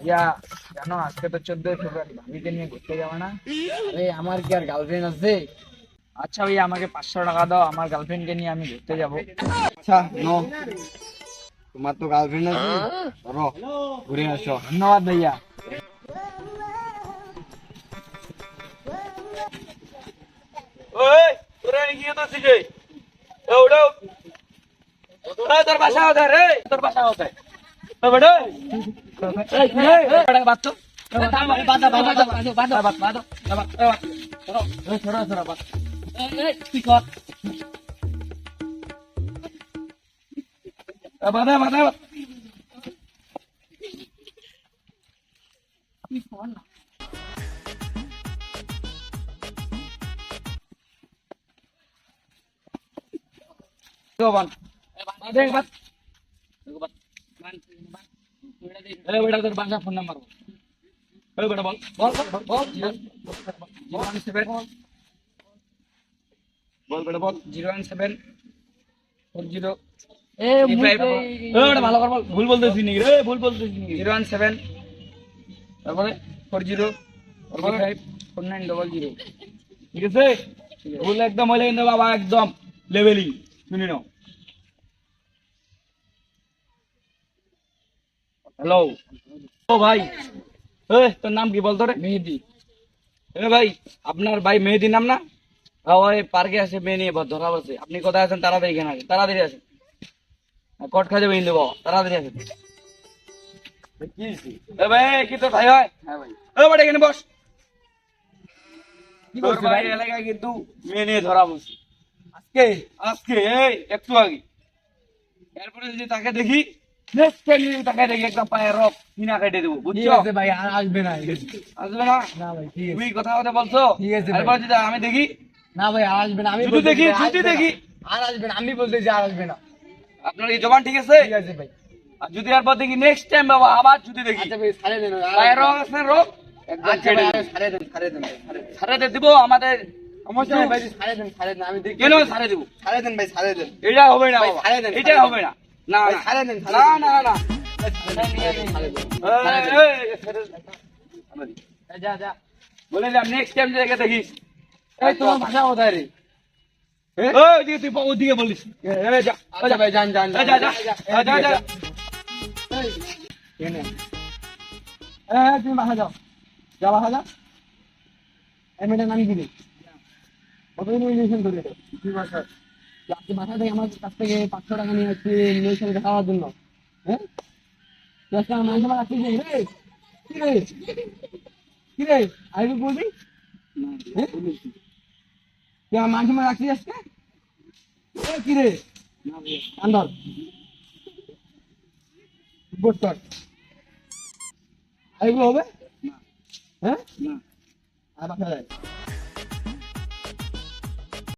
ইয়া জানো আজকে তো 14 ফেব্রুয়ারি, ভাবিকে নিয়ে ঘুরতে যাবে না? আরে আমার কি আর গার্লফ্রেন্ড আছে? আচ্ছা ভাইয়া, আমাকে 500 টাকা দাও, আমার গার্লফ্রেন্ডকে নিয়ে আমি ঘুরতে যাবো। আচ্ছা নো, তোমার তো গার্লফ্রেন্ড আছে, ধরো ঘুরে আসো। ধন্যবাদ ভাইয়া। ওই তোরা কি করছিস রে? ওড়ো ওই তোর বাসা কোথায় রে? তোর বাসা কোথায়? ও বড় এই বড় বাত তো ফোন নাম্বার বল বল বল বল 017 বল বেটা বল 017 40 ভালো করে বল, ভুল বলতেছি নাকি রে? ভুল বলতেছি নাকি? 017 তারপরে 40 তারপরে 4900। ঠিক আছে? ভুল একদম হইলে কিন্তু বাবা একদম লেভেলিং শুনি নাও। হ্যালো ও ভাই, তোর নাম কি বলতো রে? মেহেদি। ভাই আপনার ভাই মেহেদি নাম না? ওই পার্কে আছে, মেয়ে নিয়ে ধরা বলছে। আপনি কোথায় আছেন? তাড়াতাড়ি এখানে আসেন, তাড়াতাড়ি আসেন। কট খা যাবে ইন্দু বাবা, তাড়াতাড়ি আসেন। ভাই কি তোর ভাই হয়? হ্যাঁ ভাই। বাড়ি এখানে বস। তোর ভাই এলাকায় কিন্তু মেয়ে নিয়ে ধরা বলছে আজকে। আজকে এই একটু আগে। এরপরে যদি তাকে দেখি, নেক্সট টাইম যদি তাকে দেখি একদম পায়ে রক কিনা কেটে দেবো, বুঝছো? ভাই আর আসবে না। আসবে না? না ভাই ঠিক আছে, তুমি কথা কথা বলছো। ঠিক আছে ভাই। এরপর যদি আমি দেখি, না ভাই আর আসবে না। আমি যদি দেখি, যদি দেখি আর আসবে না, আমি বলতেছি আর আসবে না। আপনার এই জবান ঠিক আছে? ঠিক আছে ভাই। আর যদি এরপর দেখি নেক্সট টাইম বাবা আবার যদি দেখি আচ্ছা ভাই ছাড়ে দেন, পায়ে রক আছে, রক একদম আচ্ছা কেটে ভাই দেবো। ছাড়ে দেন, ছাড়ে দেন ভাই, ছাড়ে দেন। ছাড়াতে দিব আমাদের সমস্যা নেই ভাই, ছাড়ে দেন, ছাড়ে দেন, আমি দেখি। কেন ছাড়ে দিব? ছাড়ে দেন ভাই, ছাড়ে দেন। এটা হবে না ভাই, বাবা, ছাড়ে দেন, এটা ছাড়ে হবে না। না ভাই না ছাড়ে দেন, ছাড়ে না দেন। না না ছাড়ে দেন। যা যা বলে যা, নেক্সট টাইম দেখে দেখিস। এই তোমার ভাষা কোথায় রে? ওইদিকে তুই ওইদিকে বলিস। যা আচ্ছা ভাই যান যান যা যা যা যা যা। তুমি বাসা যাও, যা বাসা যা। এই মেয়েটার নাম কি রে? কতদিন ইনজেকশন ধরে? দুই বছর। আপনি বাসা থেকে আমার কাছ থেকে 500 টাকা নিয়ে আসছি মেয়ের সাথে দেখা হওয়ার জন্য। হ্যাঁ তুই আজকে আমার মানুষ রাখছিস রে? কি রে, কি রে আইবি বলবি? হ্যাঁ? তুই আমার মানুষ রাখছিস আজকে? কি রে আন্দর বোট কর আইবি হবে? হ্যাঁ আর বাসা যায়।